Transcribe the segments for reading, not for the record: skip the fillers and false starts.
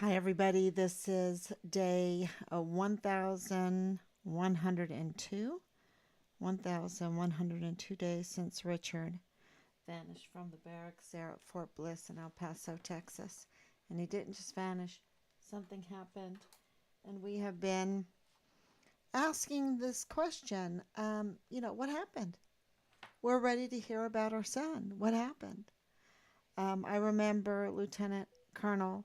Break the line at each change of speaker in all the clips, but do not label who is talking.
Hi, everybody. This is day 1102. 1102 days since Richard vanished from the barracks there at Fort Bliss in El Paso, Texas. And he didn't just vanish, something happened. And we have been asking this question what happened? We're ready to hear about our son. What happened? I remember Lieutenant Colonel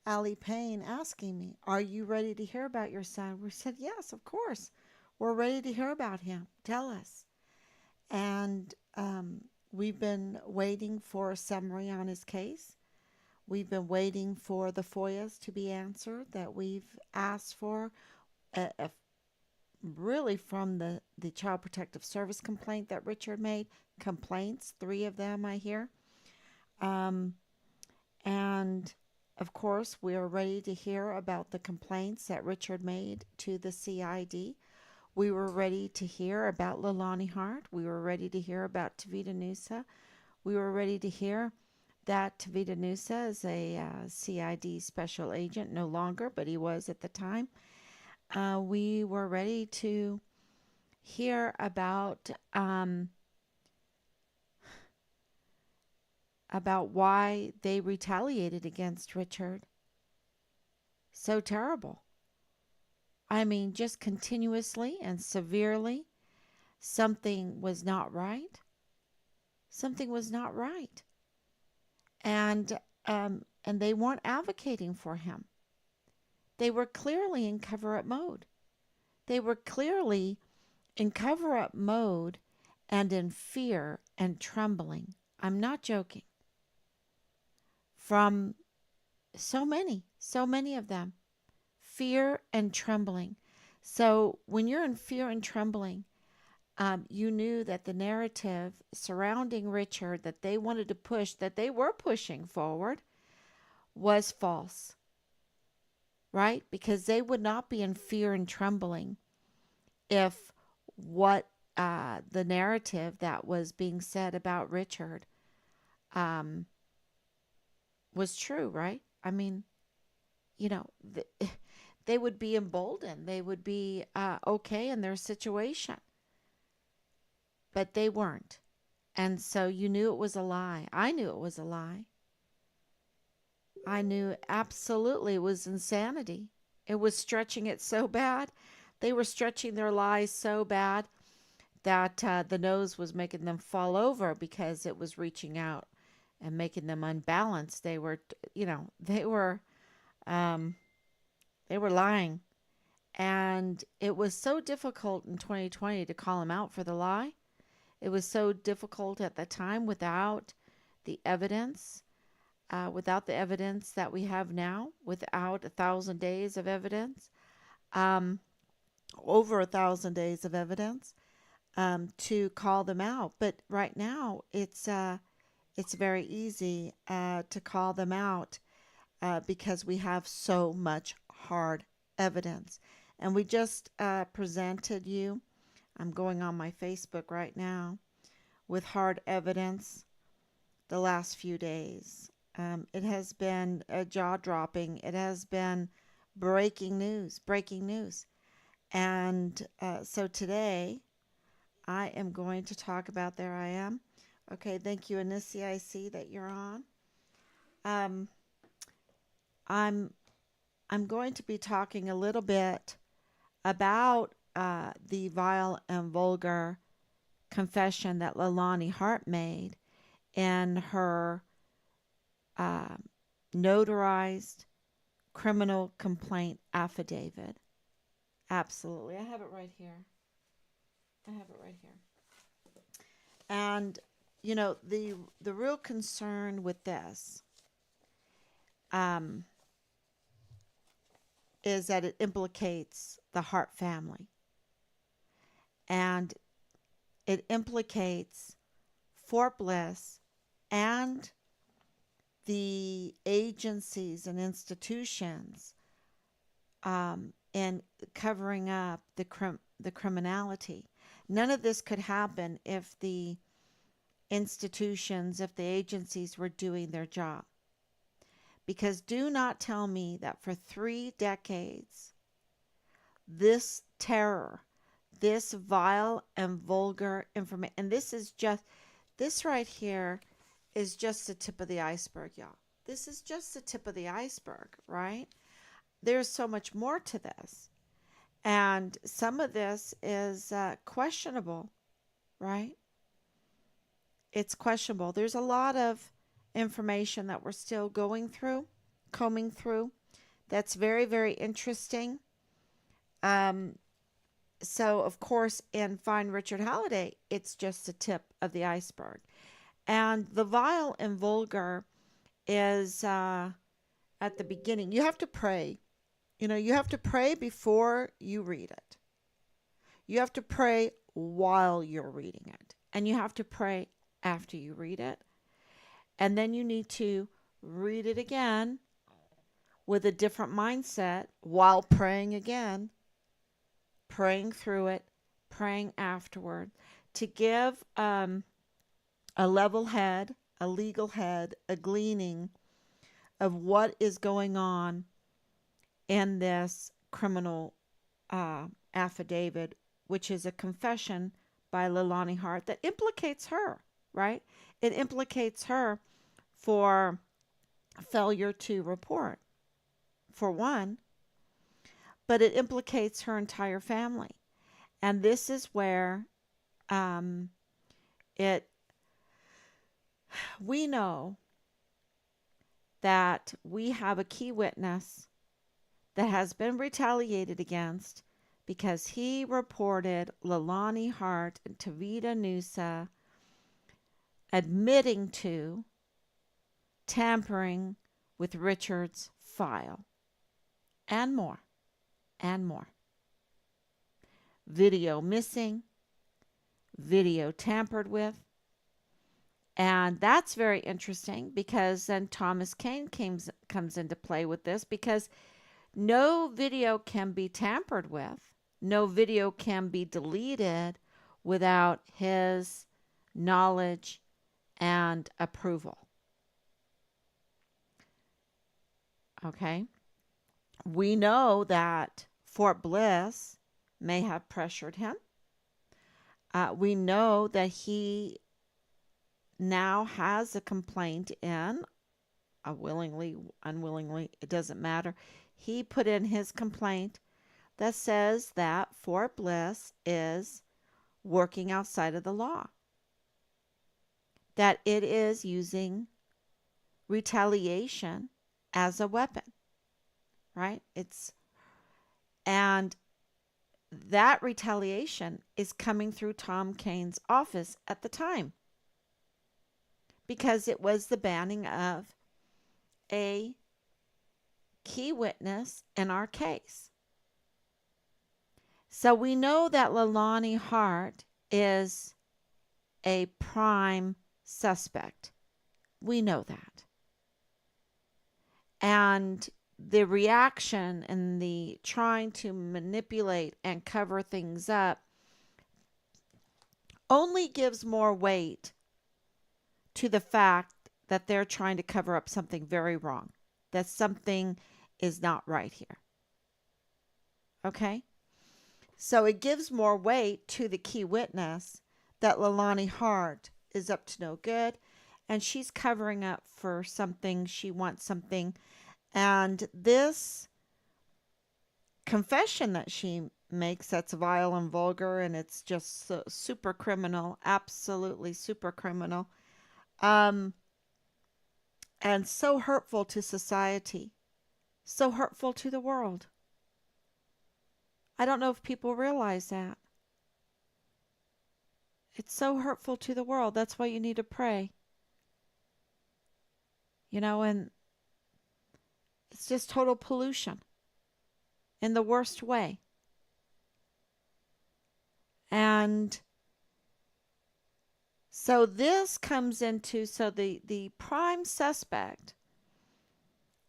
Allie Payne asking me, "Are you ready to hear about your son?" We said, "Yes, of course. We're ready to hear about him. Tell us." And we've been waiting for a summary on his case. We've been waiting for the FOIAs to be answered that we've asked for, really from the Child Protective Service complaint that Richard made. Complaints, three of them, I hear. Um, and of course, we are ready to hear about the complaints that Richard made to the CID. We were ready to hear about Leilani Hart. We were ready to hear about Tavita Nusa. We were ready to hear that Tavita Nusa is a CID special agent, no longer, but he was at the time. We were ready to hear about why they retaliated against Richard. So terrible. I mean, just continuously and severely, something was not right. Something was not right. And they weren't advocating for him. They were clearly in cover up mode. They were clearly in cover up mode and in fear and trembling. I'm not joking. From so many of them, fear and trembling. So when you're in fear and trembling, you knew that the narrative surrounding Richard that they wanted to push, that they were pushing forward, was false, right? Because they would not be in fear and trembling if what the narrative that was being said about Richard um, was true, right? I mean, you know, they would be emboldened. They would be okay in their situation, but they weren't. And so you knew it was a lie. I knew it was a lie. I knew absolutely it was insanity. It was stretching it so bad. They were stretching their lies so bad that the nose was making them fall over because it was reaching out and making them unbalanced. They were, um, they were lying. And it was so difficult in 2020 to call him out for the lie. It was so difficult at the time the evidence, without the evidence that we have now, without 1,000 days of evidence, um, over 1,000 days of evidence, to call them out. But right now, it's very easy to call them out because we have so much hard evidence. And we just presented you. I'm going on my Facebook right now with hard evidence the last few days. It has been jaw dropping. It has been breaking news. And so today I am going to talk about, there I am. Okay, thank you, Anisi. I see that you're on. Um, I'm I'm going to be talking a little bit about the vile and vulgar confession that Leilani Hart made in her uh, notarized criminal complaint affidavit. Absolutely. I have it right here. I have it right here. And the real concern with this um, is that it implicates the Hart family, and it implicates Fort Bliss and the agencies and institutions in covering up the criminality. None of this could happen if the institutions, if the agencies were doing their job. Because do not tell me that for 3 decades, this terror, this vile and vulgar information, and this right here is just the tip of the iceberg, y'all. This is just the tip of the iceberg, right? There's so much more to this. And some of this is questionable, right? It's questionable. There's a lot of information that we're still combing through, that's very, very interesting. Um, so, of course, in Find Richard Halliday, it's just the tip of the iceberg. And the vile and vulgar is at the beginning. You have to pray. You have to pray before you read it. You have to pray while you're reading it. And you have to pray after you read it. And then you need to read it again with a different mindset while praying again, praying through it, praying afterward, to give a level head, a legal head, a gleaning of what is going on in this criminal affidavit, which is a confession by Leilani Hart that implicates her, right? It implicates her for failure to report, for one, but it implicates her entire family. And this is where um, it we know that we have a key witness that has been retaliated against because he reported Leilani Hart and Tavita Nusa admitting to tampering with Richard's file, and more, and more. Video missing, video tampered with. And that's very interesting because then Thomas Kane comes into play with this, because no video can be tampered with. No video can be deleted without his knowledge and approval. Okay? We know that Fort Bliss may have pressured him. We know that he now has a complaint in, willingly, unwillingly, it doesn't matter. He put in his complaint that says that Fort Bliss is working outside of the law, that it is using retaliation as a weapon, right? And that retaliation is coming through Tom Kane's office at the time, because it was the banning of a key witness in our case. So we know that Leilani Hart is a prime suspect. We know that. And the reaction and the trying to manipulate and cover things up only gives more weight to the fact that they're trying to cover up something very wrong, that something is not right here. Okay? So it gives more weight to the key witness that Leilani Hart is up to no good, and she's covering up for something. She wants something. And this confession that she makes, that's vile and vulgar, and it's just so super criminal, absolutely super criminal, and so hurtful to society, so hurtful to the world. I don't know if people realize that. It's so hurtful to the world. That's why you need to pray. And it's just total pollution in the worst way. And so this comes into, the prime suspect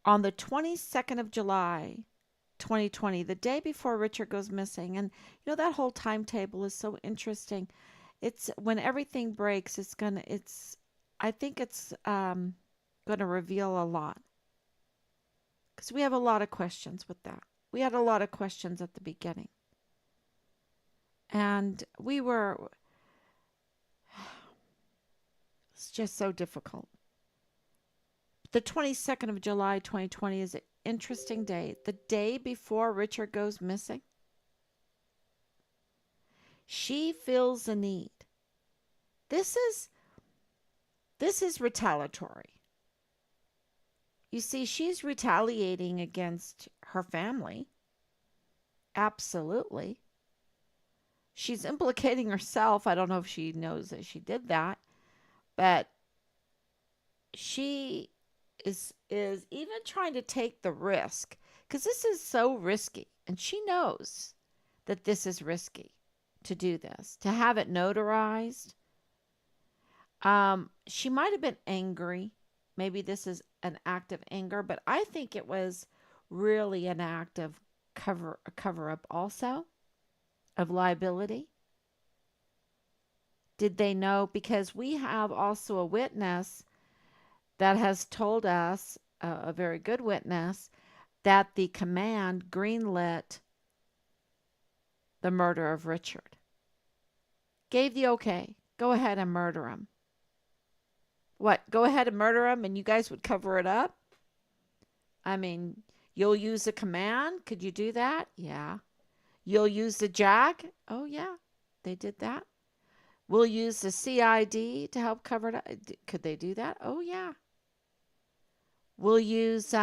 on the 22nd of July, 2020, the day before Richard goes missing. And that whole timetable is so interesting. It's when everything breaks, I think it's going to reveal a lot. Because we have a lot of questions with that. We had a lot of questions at the beginning. And it's just so difficult. The 22nd of July, 2020 is an interesting day. The day before Richard goes missing, she feels a need. This is this is retaliatory. You see, she's retaliating against her family. Absolutely. She's implicating herself. I don't know if she knows that she did that, but she is even trying to take the risk because this is so risky, and she knows that this is risky to do this, to have it notarized. She might have been angry. Maybe this is an act of anger, but I think it was really an act of cover up also of liability. Did they know? Because we have also a witness that has told us, a very good witness, that the command greenlit the murder of Richard. Gave the okay. Go ahead and murder him. What? Go ahead and murder him and you guys would cover it up? I mean, you'll use the command? Could you do that? Yeah. You'll use the JAG? Oh, yeah. They did that. We'll use the CID to help cover it up. Could they do that? Oh, yeah. We'll use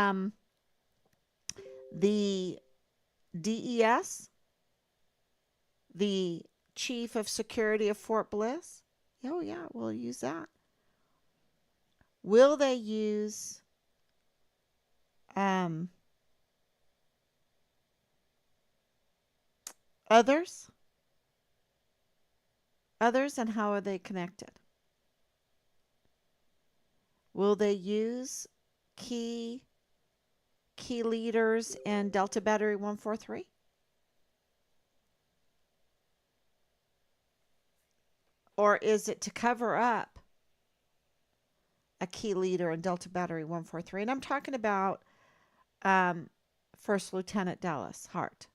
the DES, the Chief of Security of Fort Bliss. Oh, yeah, we'll use that. Will they use others? Others, and how are they connected? Will they use key leaders in Delta Battery 143? Or is it to cover up a key leader in Delta Battery 143? And I'm talking about First Lieutenant Dallas Hart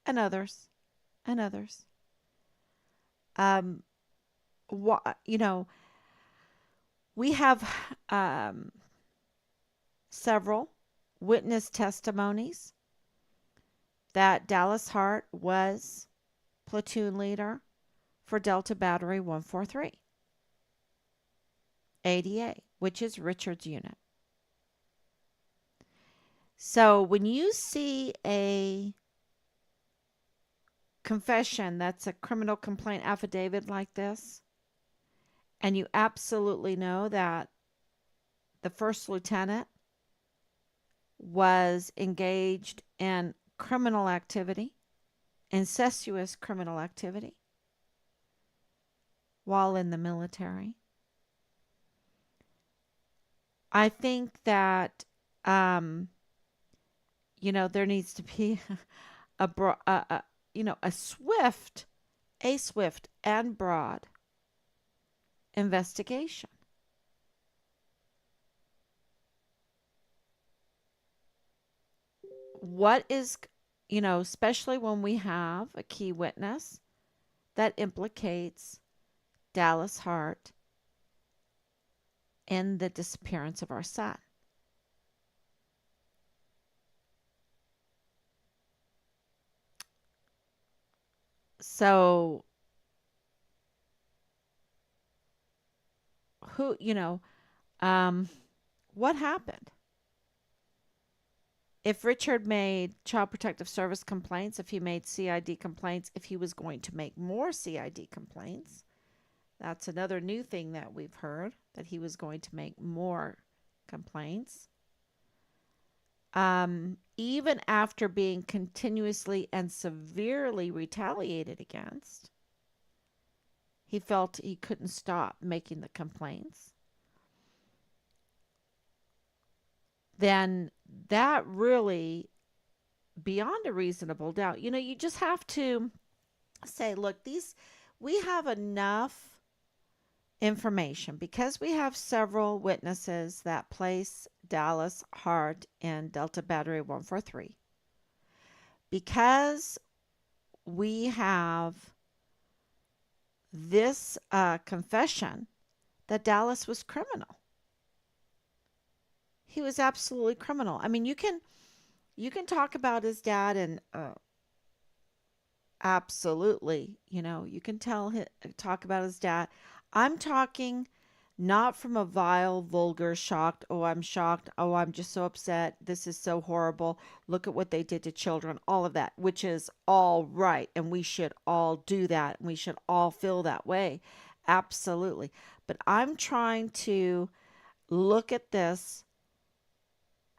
and others, and others. You know, we have several witness testimonies that Dallas Hart was platoon leader for Delta Battery 143, ADA, which is Richard's unit. So when you see a confession that's a criminal complaint affidavit like this, and you absolutely know that the first lieutenant was engaged in criminal activity, incestuous criminal activity, while in the military, I think that there needs to be a swift and broad investigation. What is, especially when we have a key witness that implicates Dallas Hart in the disappearance of our son. So, what happened? If Richard made Child Protective Service complaints, if he made CID complaints, if he was going to make more CID complaints, that's another new thing that we've heard, that he was going to make more complaints. Even after being continuously and severely retaliated against, he felt he couldn't stop making the complaints. Then that really, beyond a reasonable doubt, you just have to say, look, we have enough information because we have several witnesses that place Dallas Hart in Delta Battery 143 because we have this confession that Dallas was criminal. He was absolutely criminal. I mean, you can talk about his dad and absolutely, you can talk about his dad. I'm talking not from a vile, vulgar, shocked, oh, I'm shocked, oh, I'm just so upset, this is so horrible, look at what they did to children, all of that, which is all right. And we should all do that. And we should all feel that way. Absolutely. But I'm trying to look at this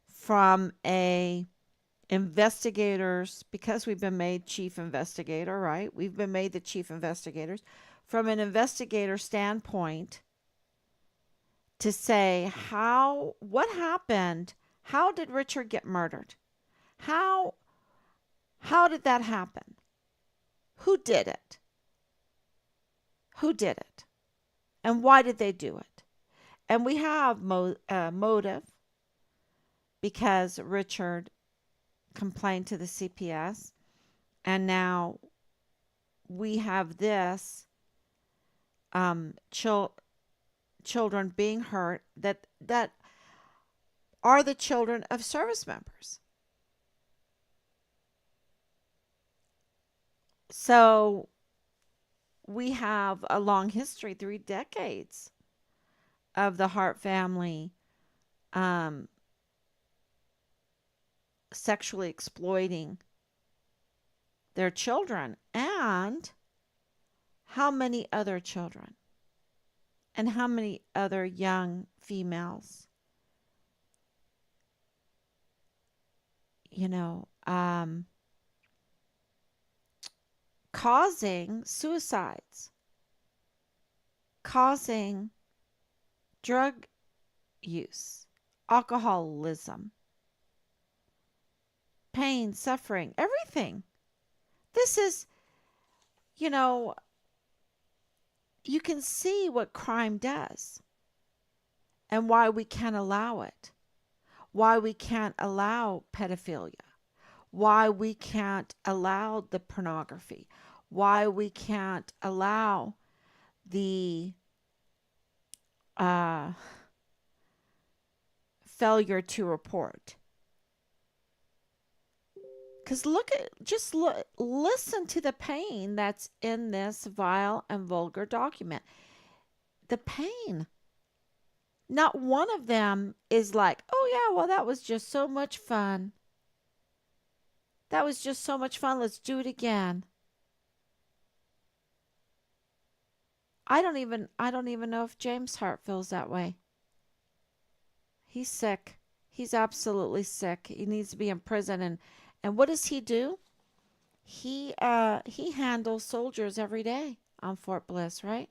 from a investigators, because we've been made chief investigator, right? We've been made the chief investigators from an investigator standpoint to say what happened? How did Richard get murdered? How how did that happen? Who did it? Who did it? And why did they do it? And we have motive because Richard complained to the CPS, and now we have this um, chil- children being hurt that are the children of service members. So we have a long history, 3 decades of the Hart family um, sexually exploiting their children, and how many other children and how many other young females, you know, causing suicides, causing drug use, alcoholism, pain, suffering, everything. This is, you know, you can see what crime does and why we can't allow it, why we can't allow pedophilia, why we can't allow the pornography, why we can't allow the uh, failure to report. Because listen to the pain that's in this vile and vulgar document. The pain. Not one of them is like, oh, yeah, well, that was just so much fun. That was just so much fun. Let's do it again. I don't even know if James Hart feels that way. He's sick. He's absolutely sick. He needs to be in prison. And what does he do? He handles soldiers every day on Fort Bliss, right?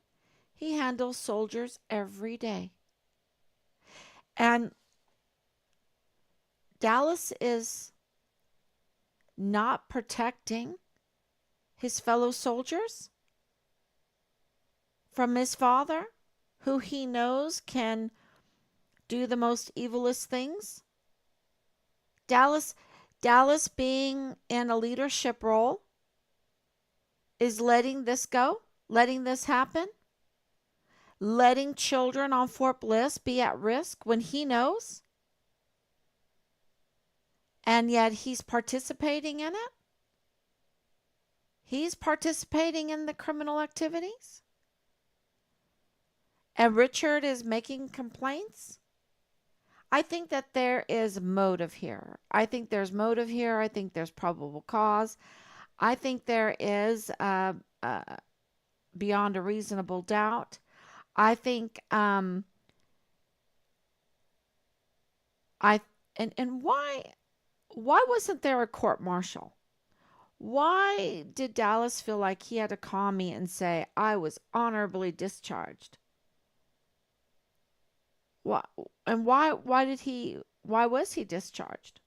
He handles soldiers every day. And Dallas is not protecting his fellow soldiers from his father, who he knows can do the most evilest things. Dallas Dallas being in a leadership role is letting this go, letting this happen, letting children on Fort Bliss be at risk when he knows, and yet he's participating in it. He's participating in the criminal activities. And Richard is making complaints. I think that there is motive here. I think there's motive here. I think there's probable cause. I think there is uh, beyond a reasonable doubt. I think I and why wasn't there a court martial? Why did Dallas feel like he had to call me and say I was honorably discharged? Why and why was he discharged?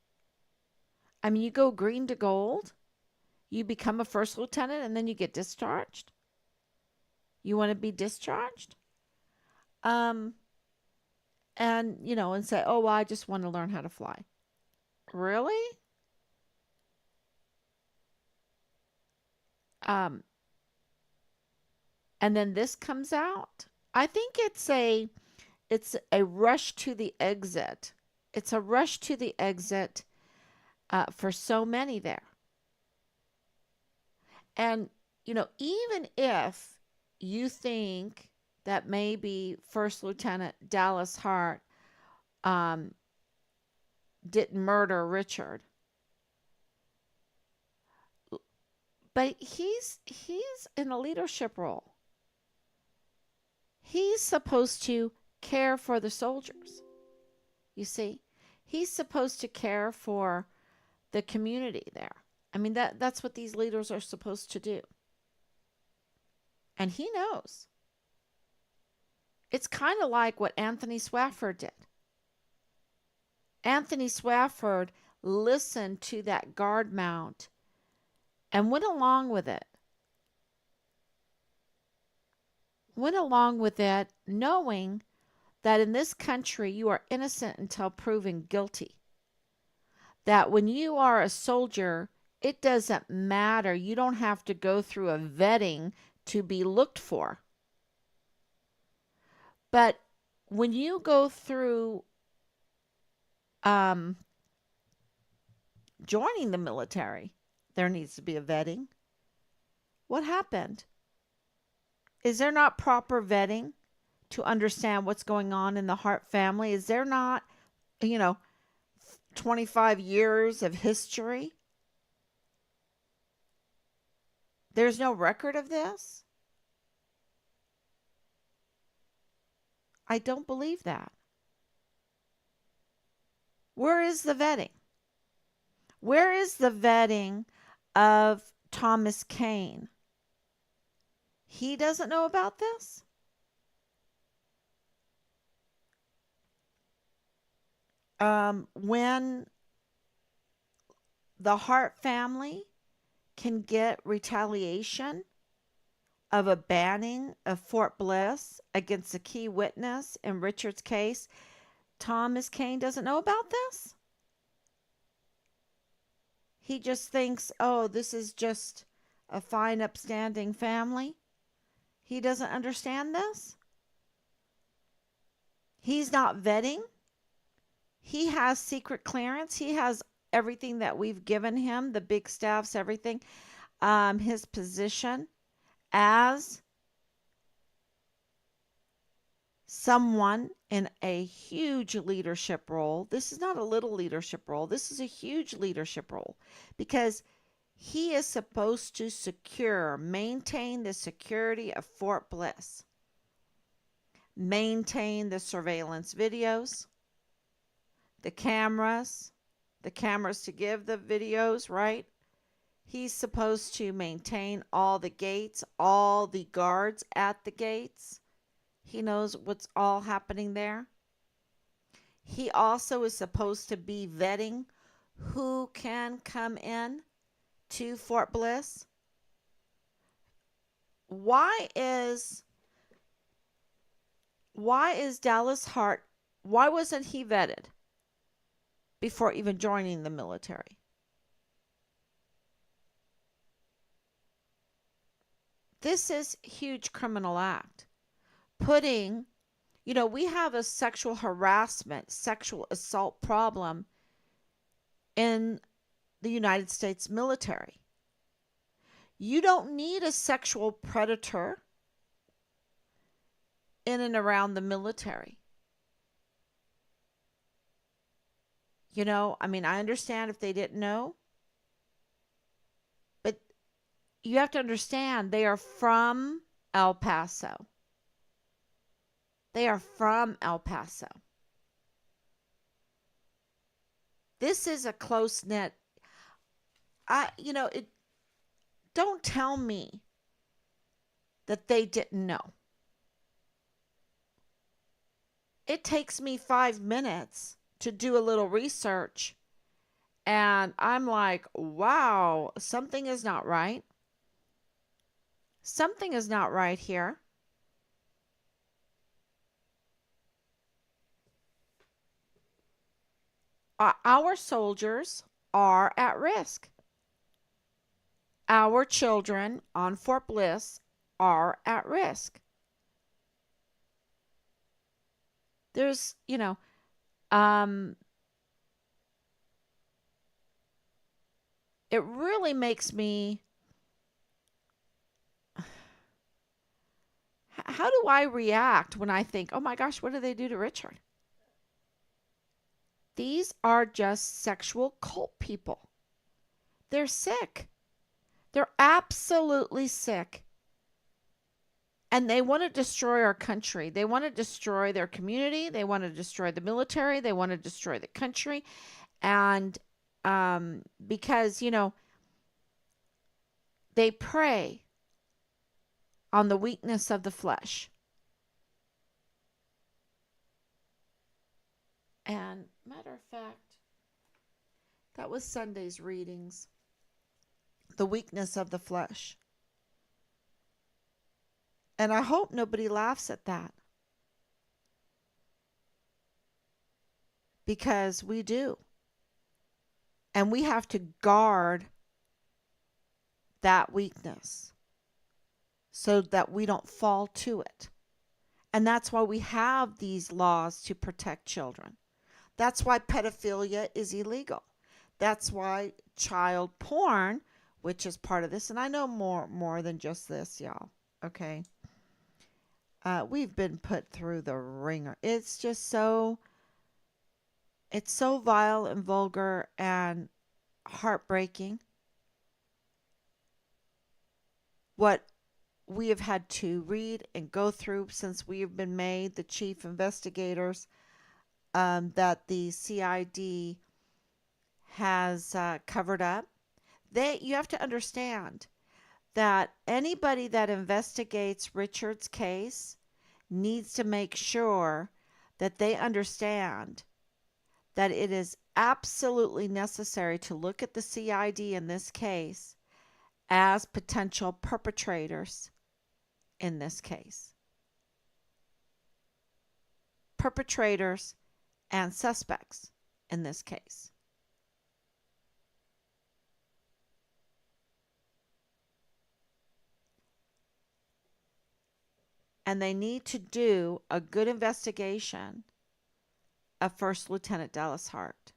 I mean, you go green to gold, you become a first lieutenant, and then you get discharged. You want to be discharged? Um, and, and say, oh, well, I just want to learn how to fly. Really? Um, and then this comes out. I think it's a rush to the exit. It's a rush to the exit for so many there. And, even if you think that maybe First Lieutenant Dallas Hart um, didn't murder Richard, but he's in a leadership role. He's supposed to care for the soldiers. You see, he's supposed to care for the community there. I mean that's what these leaders are supposed to do. And he knows. It's kind of like what Anthony Swafford did. Anthony Swafford listened to that guard mount and went along with it. Went along with it knowing that in this country you are innocent until proven guilty. That when you are a soldier, it doesn't matter. You don't have to go through a vetting to be looked for. But when you go through um, joining the military, there needs to be a vetting. What happened? Is there not proper vetting to understand what's going on in the Hart family? Is there not, you know, 25 years of history? There's no record of this? I don't believe that. Where is the vetting? Where is the vetting of Thomas Kane? He doesn't know about this? When the Hart family can get retaliation of a banning of Fort Bliss against a key witness in Richard's case, Thomas Kane doesn't know about this? He just thinks, oh, this is just a fine, upstanding family. He doesn't understand this. He's not vetting. He has secret clearance. He has everything that we've given him, the big staffs, everything. His position as someone in a huge leadership role. This is not a little leadership role. This is a huge leadership role because he is supposed to maintain the security of Fort Bliss, maintain the surveillance videos, the cameras to give the videos, right? He's supposed to maintain all the gates, all the guards at the gates. He knows what's all happening there. He also is supposed to be vetting who can come in to Fort Bliss. Why is Dallas Hart, why wasn't he vetted before even joining the military? This is a huge criminal act. Putting, we have a sexual harassment, sexual assault problem in the United States military. You don't need a sexual predator in and around the military. I understand if they didn't know, but you have to understand they are from El Paso. They are from El Paso. This is a close knit. Don't tell me that they didn't know. It takes me 5 minutes to do a little research, and I'm like, wow, something is not right. Something is not right here. Our soldiers are at risk. Our children on Fort Bliss are at risk. There's, um, it really makes me, how do I react when I think, oh my gosh, what did they do to Richard? These are just sexual cult people. They're sick. They're absolutely sick. And they want to destroy our country. They want to destroy their community. They want to destroy the military. They want to destroy the country. And because, they prey on the weakness of the flesh. And matter of fact, that was Sunday's readings. The weakness of the flesh. And I hope nobody laughs at that. Because we do. And we have to guard that weakness so that we don't fall to it. And that's why we have these laws to protect children. That's why pedophilia is illegal. That's why child porn, which is part of this, and I know more than just this, y'all. Okay. We've been put through the ringer. It's so vile and vulgar and heartbreaking what we have had to read and go through since we have been made the chief investigators, that the CID has covered up. You have to understand that anybody that investigates Richard's case needs to make sure that they understand that it is absolutely necessary to look at the CID in this case as potential perpetrators in this case. Perpetrators and suspects in this case. And they need to do a good investigation of First Lieutenant Dallas Hart.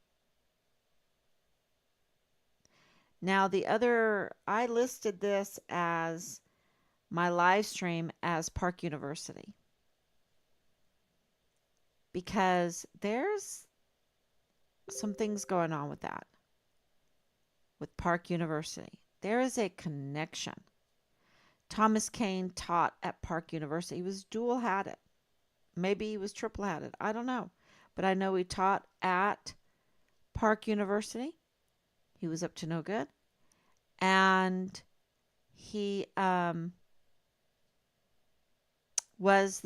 Now, I listed this as my live stream as Park University because there's some things going on with that, with Park University. There is a connection. Thomas Kane taught at Park University. He was dual-hatted. Maybe he was triple-hatted. I don't know. But I know he taught at Park University. He was up to no good. And he was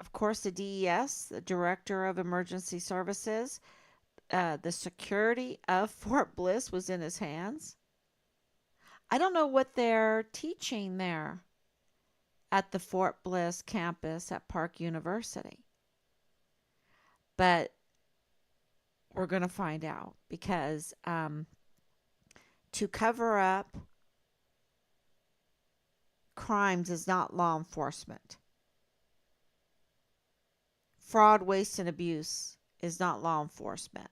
of course, the DES, the Director of Emergency Services. The security of Fort Bliss was in his hands. I don't know what they're teaching there at the Fort Bliss campus at Park University. But we're going to find out because to cover up crimes is not law enforcement. Fraud, waste, and abuse is not law enforcement.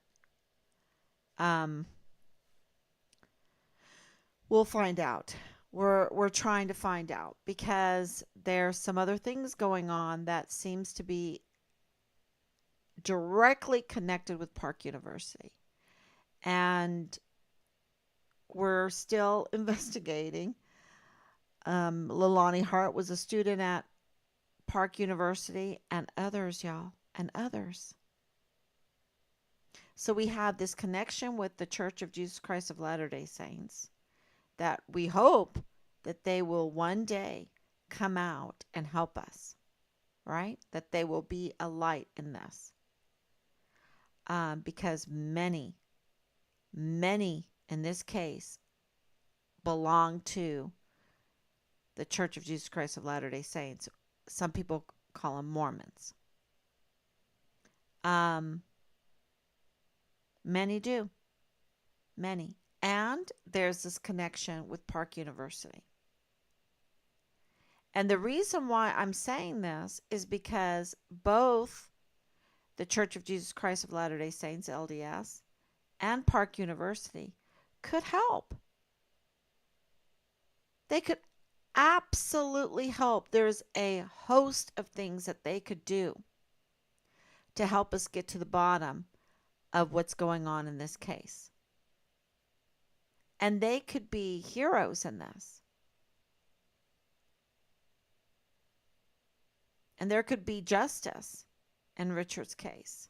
We'll find out. We're trying to find out because there's some other things going on that seems to be directly connected with Park University. And we're still investigating. Leilani Hart was a student at Park University and others, y'all, and others. So we have this connection with the Church of Jesus Christ of Latter-day Saints that we hope that they will one day come out and help us, right? That they will be a light in this. Because many in this case belong to the Church of Jesus Christ of Latter-day Saints. Some people call them Mormons. Many do. Many. And there's this connection with Park University. And the reason why I'm saying this is because both the Church of Jesus Christ of Latter day Saints, LDS, and Park University could help. They could absolutely help. There's a host of things that they could do to help us get to the bottom of what's going on in this case. And they could be heroes in this. And there could be justice in Richard's case.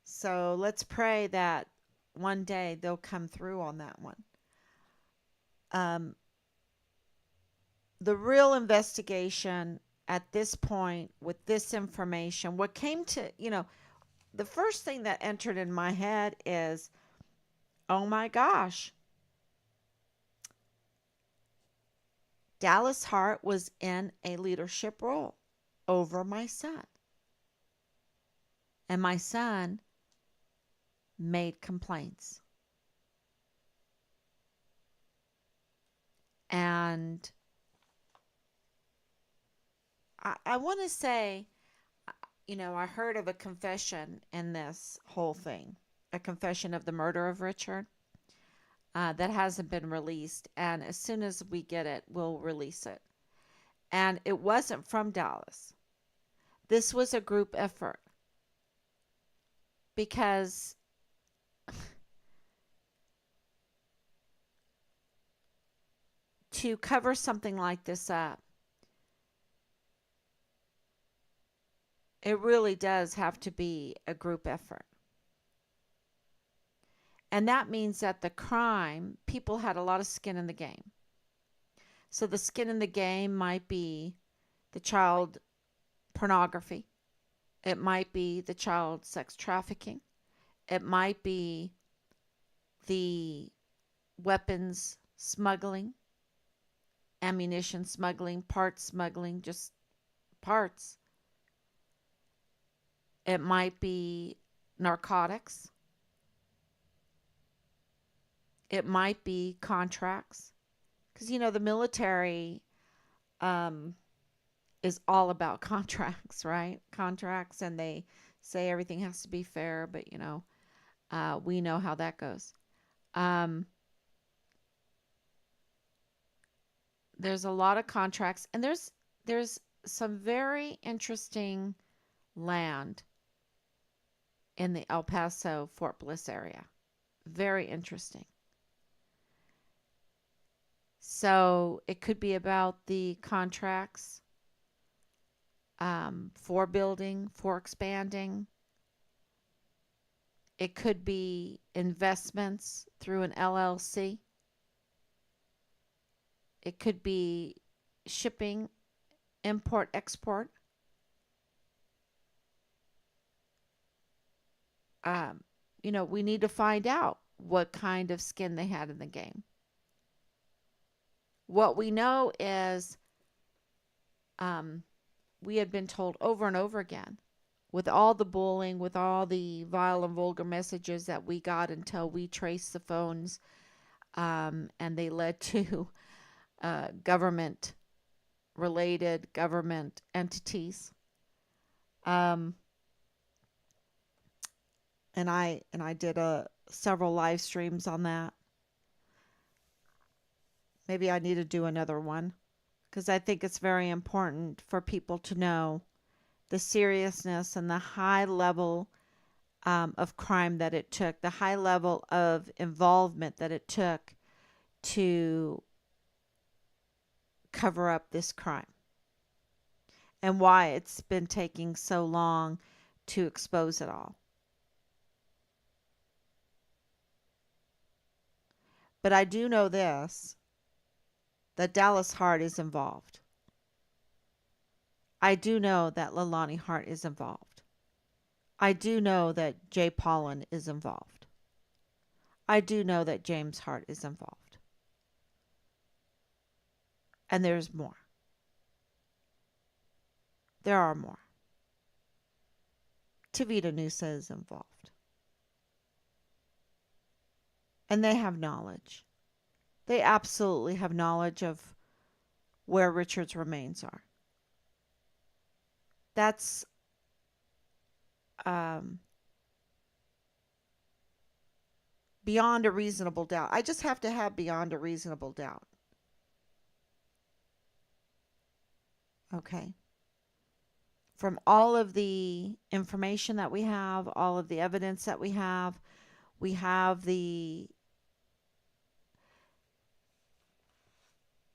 So let's pray that one day they'll come through on that one. Um, the real investigation at this point with this information, what came to, the first thing that entered in my head is, oh my gosh, Dallas Hart was in a leadership role over my son. And my son made complaints. And I want to say, I heard of a confession in this whole thing, a confession of the murder of Richard that hasn't been released. And as soon as we get it, we'll release it. And it wasn't from Dallas. This was a group effort because to cover something like this up, it really does have to be a group effort. And that means that the crime, people had a lot of skin in the game. So the skin in the game might be the child pornography. It might be the child sex trafficking. It might be the weapons smuggling, ammunition smuggling, parts smuggling, just parts. It might be narcotics. It might be contracts. Because, the military is all about contracts, right? Contracts, and they say everything has to be fair, but, we know how that goes. There's a lot of contracts, and there's some very interesting land in the El Paso, Fort Bliss area. Very interesting. So it could be about the contracts for building, for expanding. It could be investments through an LLC. It could be shipping, import, export. We need to find out what kind of skin they had in the game. What we know is we had been told over and over again, with all the bullying, with all the vile and vulgar messages that we got until we traced the phones, and they led to government-related government entities. And I did several live streams on that. Maybe I need to do another one because I think it's very important for people to know the seriousness and the high level of crime that it took, the high level of involvement that it took to cover up this crime, and why it's been taking so long to expose it all. But I do know this, that Dallas Hart is involved. I do know that Leilani Hart is involved. I do know that Jay Pollan is involved. I do know that James Hart is involved. And there's more. There are more. Tavita Nusa is involved. And they have knowledge. They absolutely have knowledge of where Richard's remains are. That's um, beyond a reasonable doubt. I just have to have beyond a reasonable doubt. Okay. From all of the information that we have, all of the evidence that we have the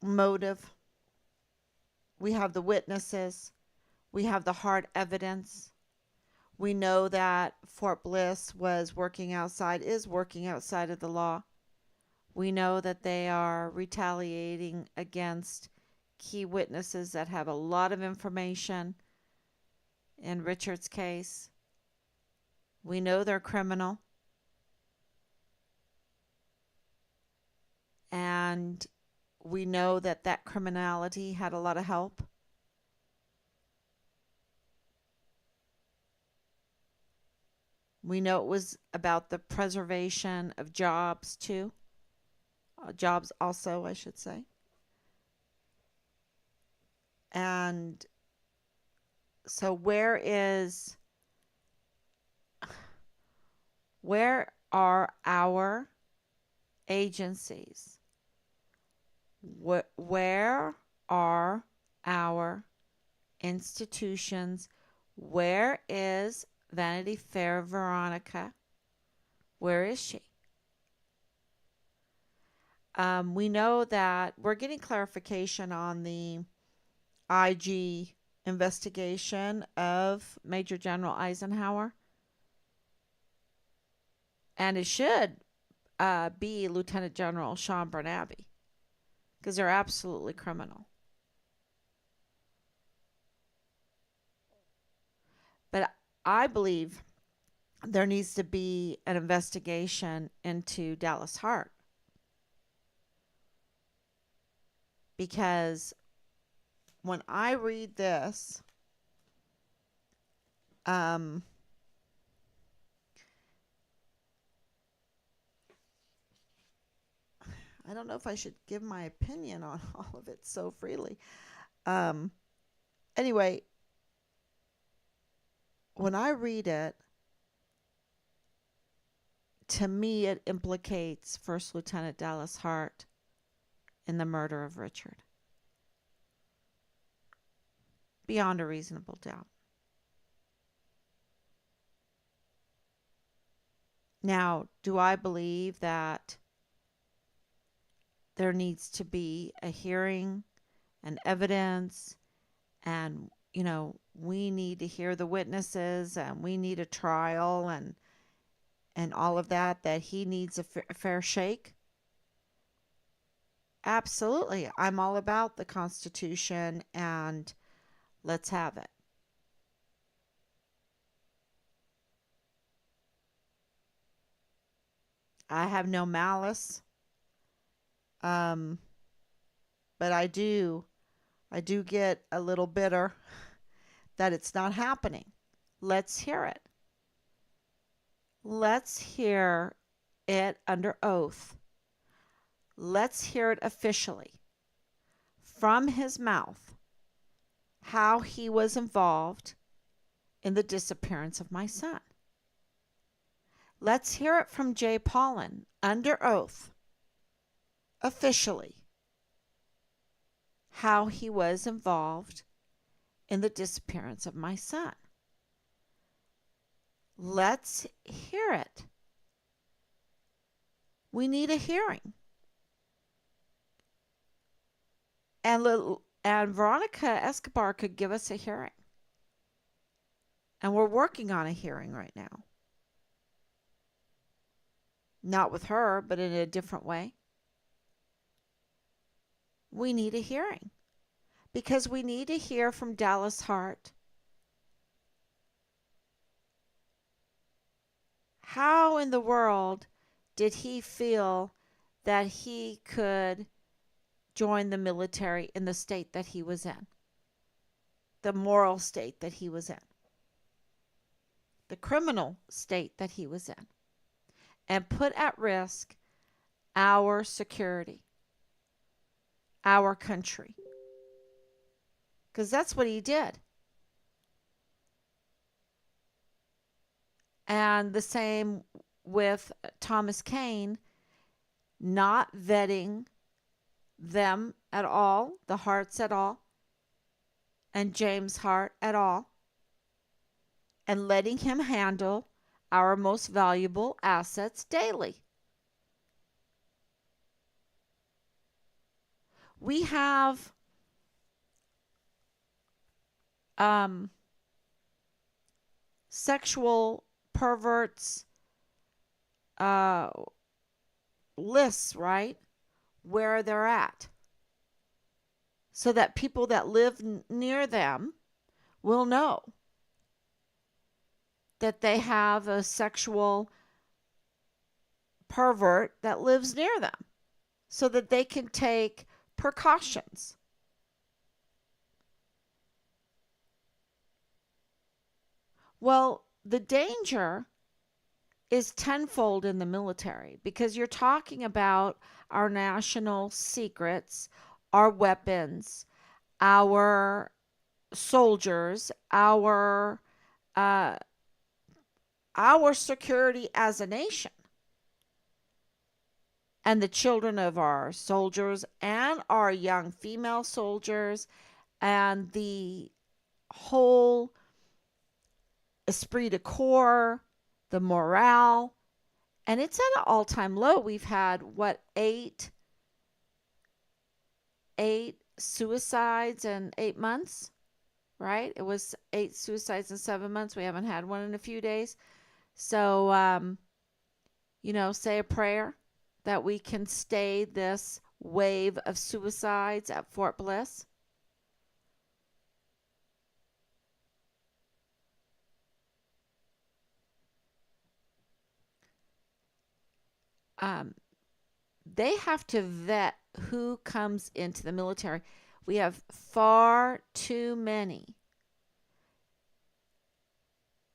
motive, we have the witnesses, we have the hard evidence. We know that Fort Bliss is working outside of the law. We know that they are retaliating against key witnesses that have a lot of information in Richard's case. We know they're criminal. And we know that that criminality had a lot of help. We know it was about the preservation of jobs too. Jobs also, I should say. And so where are our agencies? Where are our institutions? Where is Vanity Fair Veronica? Where is she? We know that we're getting clarification on the IG investigation of Major General Eisenhower. And it should be Lieutenant General Sean Bernabe, because they're absolutely criminal. But I believe there needs to be an investigation into Dallas Hart, because when I read this, I don't know if I should give my opinion on all of it so freely. Anyway, when I read it, to me, it implicates First Lieutenant Dallas Hart in the murder of Richard. Beyond a reasonable doubt. Now, do I believe that there needs to be a hearing and evidence, and we need to hear the witnesses, and we need a trial, and all of that he needs a fair shake? Absolutely. I'm all about the Constitution, and let's have it. I have no malice, um, but I do get a little bitter that it's not happening. Let's hear it. Let's hear it under oath. Let's hear it officially from his mouth how he was involved in the disappearance of my son. Let's hear it from Jay Paulin under oath, officially, how he was involved in the disappearance of my son. Let's hear it. We need a hearing. And Veronica Escobar could give us a hearing. And we're working on a hearing right now. Not with her, but in a different way. We need a hearing. Because we need to hear from Dallas Hart. How in the world did he feel that he could join the military in the state that he was in? The moral state that he was in. the criminal state that he was in, and put at risk our security, our country. Because that's what he did. And the same with Thomas Kane, not vetting them at all, the Harts at all, and James Hart at all, and letting him handle our most valuable assets daily. We have sexual perverts uh, lists, right? Where they're at. So that people that live near them will know that they have a sexual pervert that lives near them, so that they can take precautions. Well, the danger is tenfold in the military, because you're talking about our national secrets, our weapons, our soldiers, uh, our security as a nation, and the children of our soldiers and our young female soldiers, and the whole esprit de corps, the morale. And it's at an all-time low. We've had, what, eight suicides in 8 months, right? It was 8 suicides in 7 months. We haven't had one in a few days. So, say a prayer that we can stay this wave of suicides at Fort Bliss. They have to vet who comes into the military. We have far too many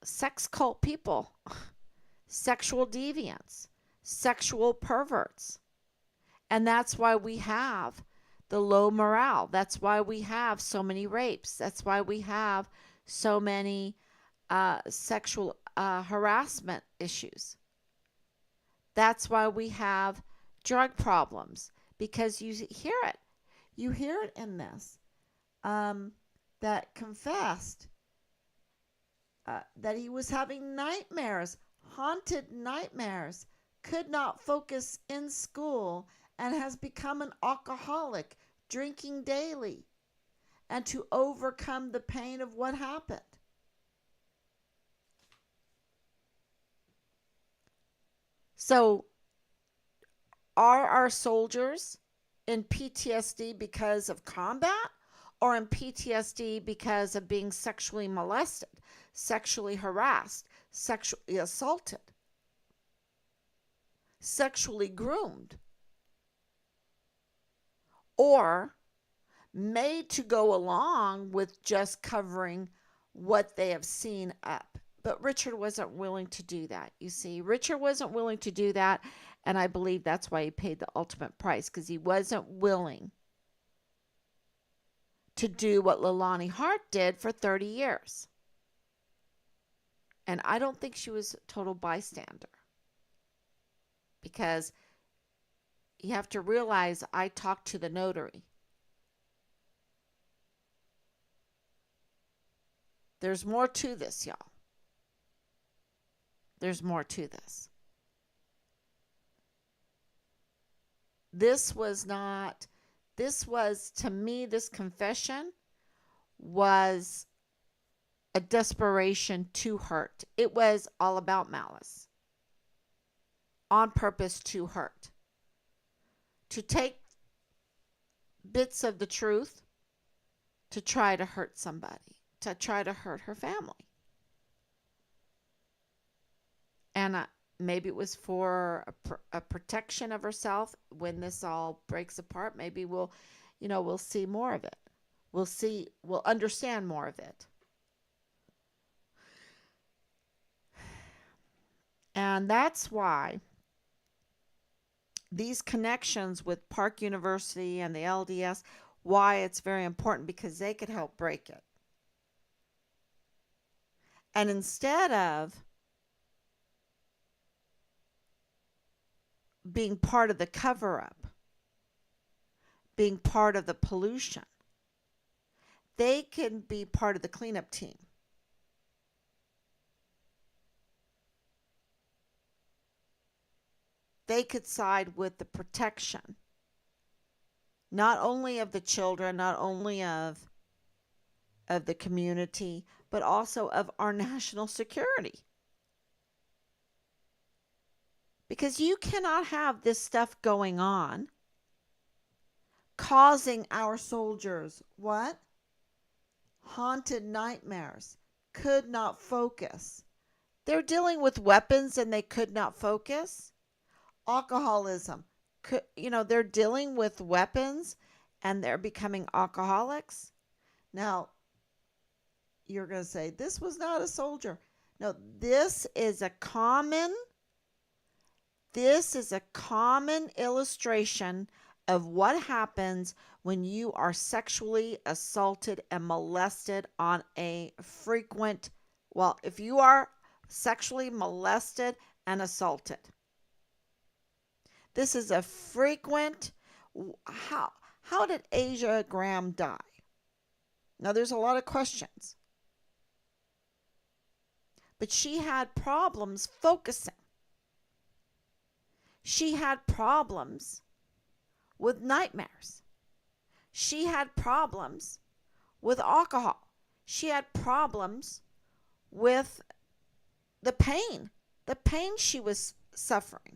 sex cult people, sexual deviants, sexual perverts. And that's why we have the low morale. That's why we have so many rapes. That's why we have so many sexual harassment issues. That's why we have drug problems, because you hear it. You hear it in this. That confessed that he was having nightmares, haunted nightmares, could not focus in school, and has become an alcoholic, drinking daily, and to overcome the pain of what happened. So, are our soldiers in PTSD because of combat, or in PTSD because of being sexually molested, sexually harassed, sexually assaulted, sexually groomed, or made to go along with just covering what they have seen up? But Richard wasn't willing to do that. You see, Richard wasn't willing to do that. And I believe that's why he paid the ultimate price, because he wasn't willing to do what Leilani Hart did for 30 years. And I don't think she was a total bystander, because you have to realize I talked to the notary. There's more to this, y'all. There's more to this. This was, to me, this confession was a desperation to hurt. It was all about malice, on purpose to hurt, to take bits of the truth to try to hurt somebody, to try to hurt her family. And maybe it was for a protection of herself. When this all breaks apart, maybe we'll see more of it. We'll understand more of it. And that's why these connections with Park University and the LDS, why it's very important, because they could help break it. And instead of being part of the cover up, being part of the pollution, they can be part of the cleanup team. They could side with the protection, not only of the children, not only of the community, but also of our national security. Because you cannot have this stuff going on, causing our soldiers what? Haunted nightmares, could not focus. They're dealing with weapons and they could not focus. Alcoholism, they're dealing with weapons and they're becoming alcoholics. Now, you're going to say, this was not a soldier. No, this is a common illustration of what happens when you are sexually assaulted and molested on a frequent, if you are sexually molested and assaulted. This is a frequent. How did Asia Graham die? Now, there's a lot of questions. But she had problems focusing. She had problems with nightmares. She had problems with alcohol. She had problems with the pain she was suffering.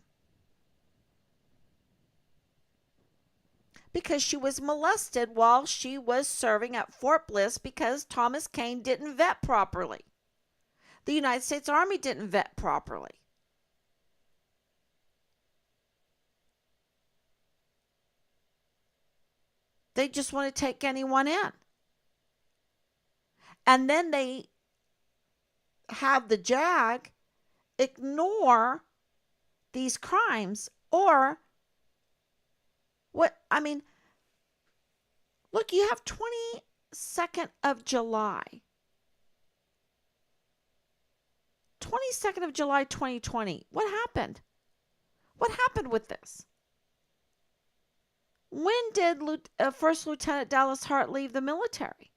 Because she was molested while she was serving at Fort Bliss because Thomas Kane didn't vet properly. The United States Army didn't vet properly. They just want to take anyone in. And then they have the JAG ignore these crimes, or what? I mean, look, you have 22nd of July. 22nd of July 2020. What happened? What happened with this? When did First Lieutenant Dallas Hart leave the military?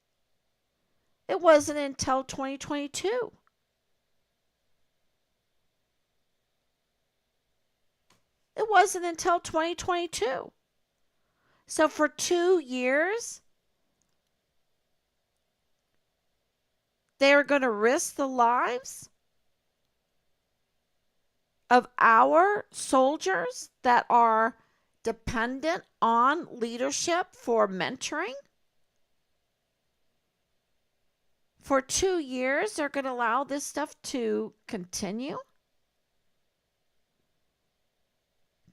It wasn't until 2022. It wasn't until 2022. So for 2 years, they are going to risk the lives of our soldiers that are dependent on leadership for mentoring. For 2 years, they're going to allow this stuff to continue.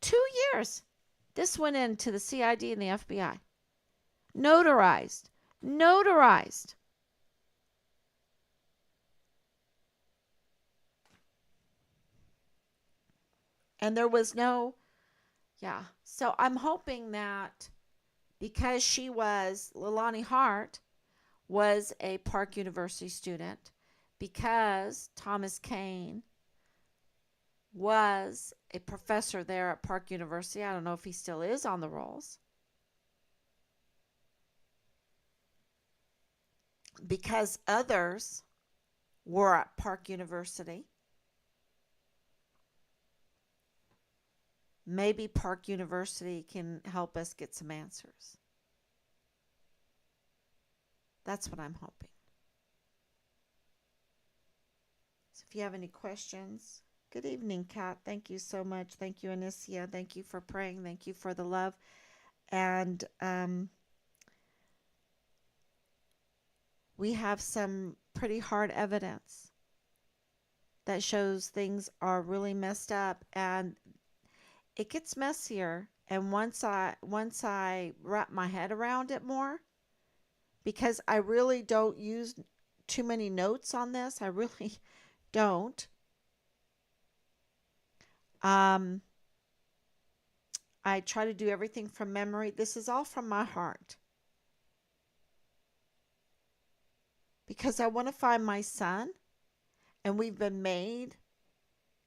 2 years. This went into the CID and the FBI. Notarized. And there was no, So I'm hoping that because Leilani Hart was a Park University student, because Thomas Kane was a professor there at Park University. I don't know if he still is on the rolls. Because others were at Park University. Maybe Park University can help us get some answers. That's what I'm hoping. So if you have any questions, good evening, Kat. Thank you so much. Thank you, Anicia. Thank you for praying. Thank you for the love. And we have some pretty hard evidence that shows things are really messed up, and it gets messier. And once I wrap my head around it more, because I really don't use too many notes on this. I really don't. Um, I try to do everything from memory. This is all from my heart because I want to find my son, and we've been made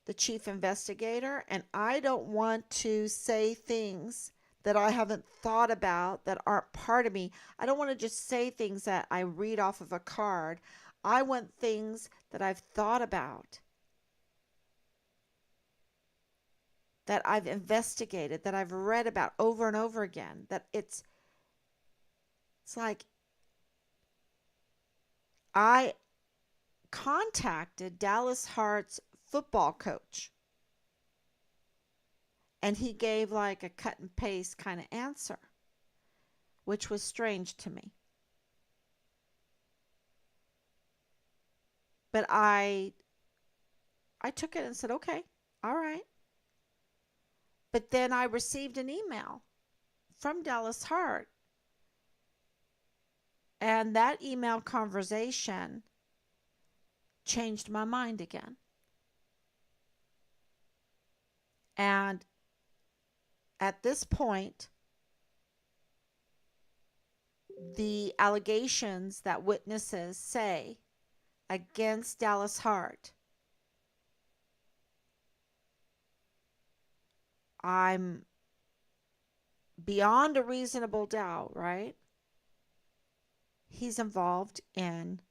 the chief investigator, and I don't want to say things that I haven't thought about that aren't part of me. I don't want to just say things that I read off of a card. I want things that I've thought about, that I've investigated, that I've read about over and over again, that it's like I contacted Dallas Hart's football coach, and he gave like a cut and paste kind of answer, which was strange to me. But I took it and said, "Okay. All right." But then I received an email from Dallas Hart, and that email conversation changed my mind again. And at this point, the allegations that witnesses say against Dallas Hart, I'm beyond a reasonable doubt, right? He's involved in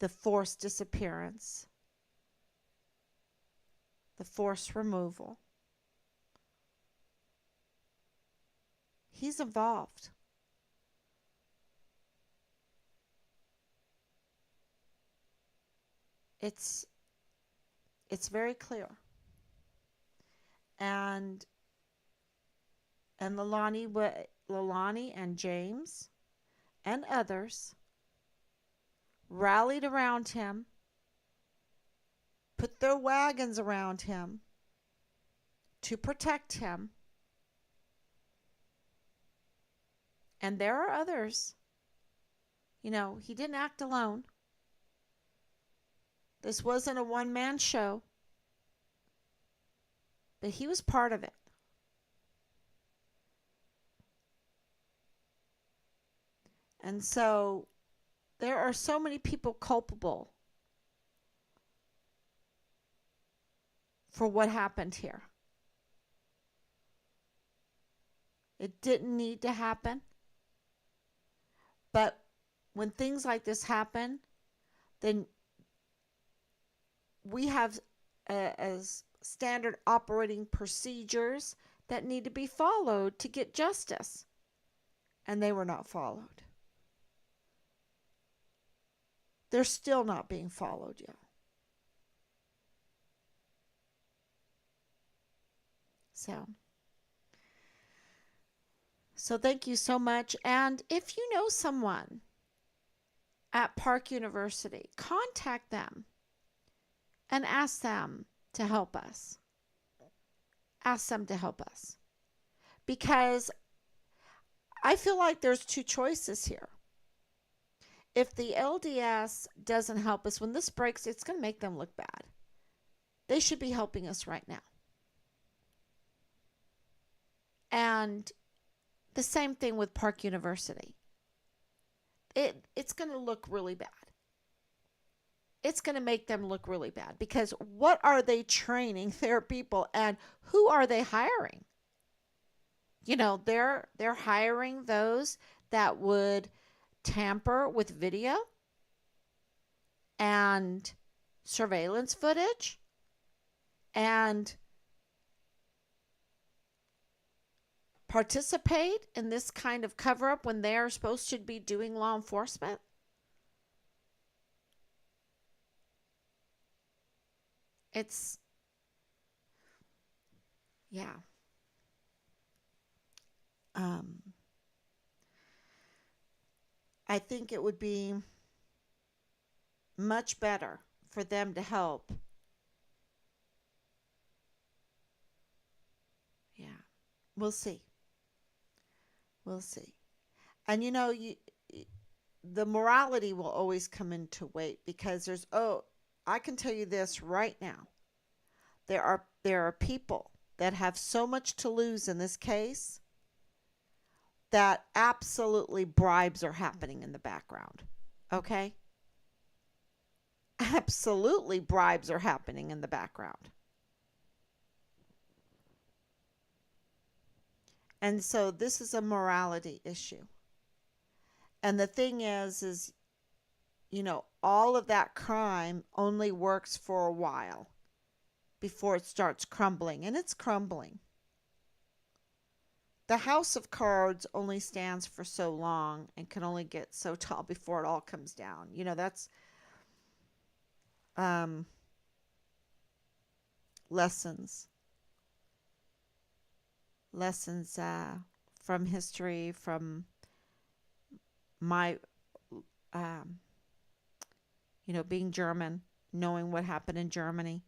the forced disappearance, the forced removal. He's involved. It's it's very clear. And and Lalani and James and others rallied around him, put their wagons around him to protect him. And there are others. He didn't act alone. This wasn't a one man show, but he was part of it. And so there are so many people culpable for what happened here. It didn't need to happen. But when things like this happen, then we have as standard operating procedures that need to be followed to get justice. And they were not followed. They're still not being followed yet. So thank you so much. And if you know someone at Park University, contact them and ask them to help us. Ask them to help us. Because I feel like there's two choices here. If the LDS doesn't help us, when this breaks, it's going to make them look bad. They should be helping us right now. And the same thing with Park University. It's going to look really bad. It's going to make them look really bad because what are they training their people, and who are they hiring? They're hiring those that would tamper with video and surveillance footage and participate in this kind of cover up when they're supposed to be doing law enforcement. It's, yeah. I think it would be much better for them to help. Yeah. We'll see. We'll see. And the morality will always come into weight because I can tell you this right now. There are people that have so much to lose in this case that absolutely bribes are happening in the background. Okay? Absolutely bribes are happening in the background. And so this is a morality issue. And the thing is, all of that crime only works for a while before it starts crumbling. And it's crumbling. The house of cards only stands for so long and can only get so tall before it all comes down. That's um, lessons. Lessons from history, from my, um, being German, knowing what happened in Germany.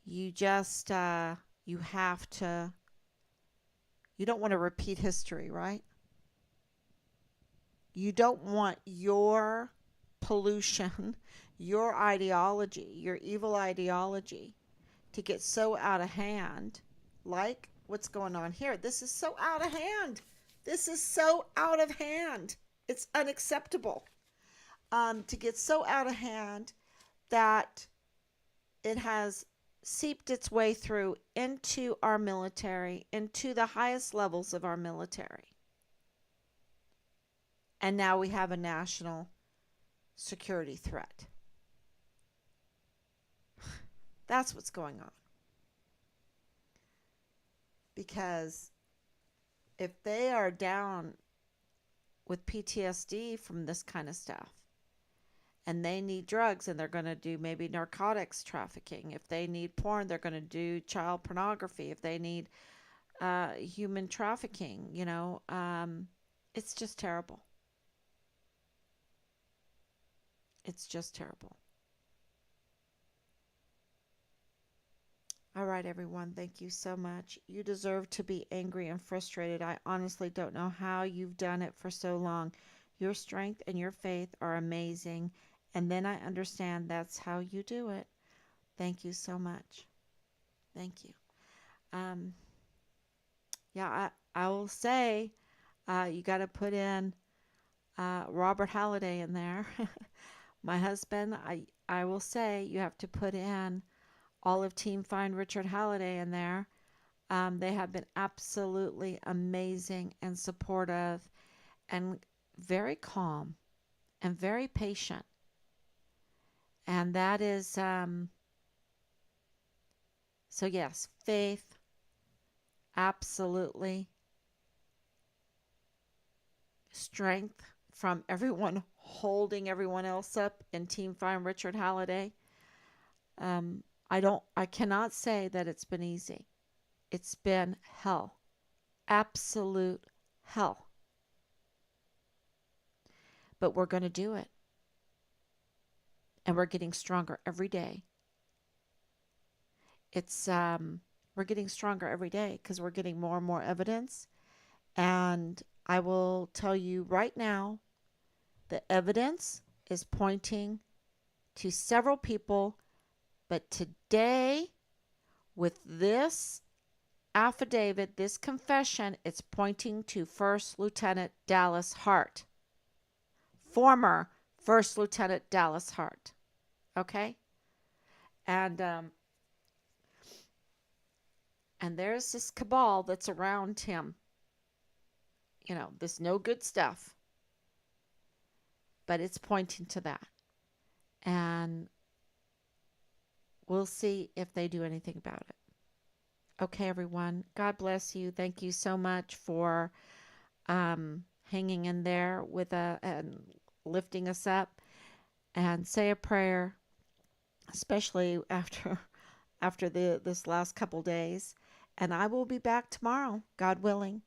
You just, you have to, you don't want to repeat history, right? You don't want your pollution, your ideology, your evil ideology to get so out of hand, like what's going on here. This is so out of hand. This is so out of hand. It's unacceptable to get so out of hand that it has seeped its way through into our military, into the highest levels of our military. And now we have a national security threat. That's what's going on. Because if they are down with PTSD from this kind of stuff, and they need drugs, and they're going to do maybe narcotics trafficking. If they need porn, they're going to do child pornography. If they need human trafficking, it's just terrible. It's just terrible. All right, everyone. Thank you so much. You deserve to be angry and frustrated. I honestly don't know how you've done it for so long. Your strength and your faith are amazing. And then I understand that's how you do it. Thank you so much. Thank you. Um, yeah, I will say you got to put in Robert Halliday in there. My husband, I will say you have to put in all of Team Find Richard Halliday in there. They have been absolutely amazing and supportive and very calm and very patient. And that is, so yes, faith, absolutely. Strength from everyone holding everyone else up in Team Find Richard Halliday. I cannot say that it's been easy. It's been hell. Absolute hell. But we're going to do it. And we're getting stronger every day. We're getting stronger every day because we're getting more and more evidence. And I will tell you right now, the evidence is pointing to several people. But today, with this affidavit, this confession, it's pointing to First Lieutenant Dallas Hart, former First Lieutenant Dallas Hart. Okay? And there's this cabal that's around him. This no good stuff. But it's pointing to that. And we'll see if they do anything about it. Okay, everyone. God bless you. Thank you so much for hanging in there with and lifting us up. And say a prayer, especially after this last couple days. And I will be back tomorrow, God willing.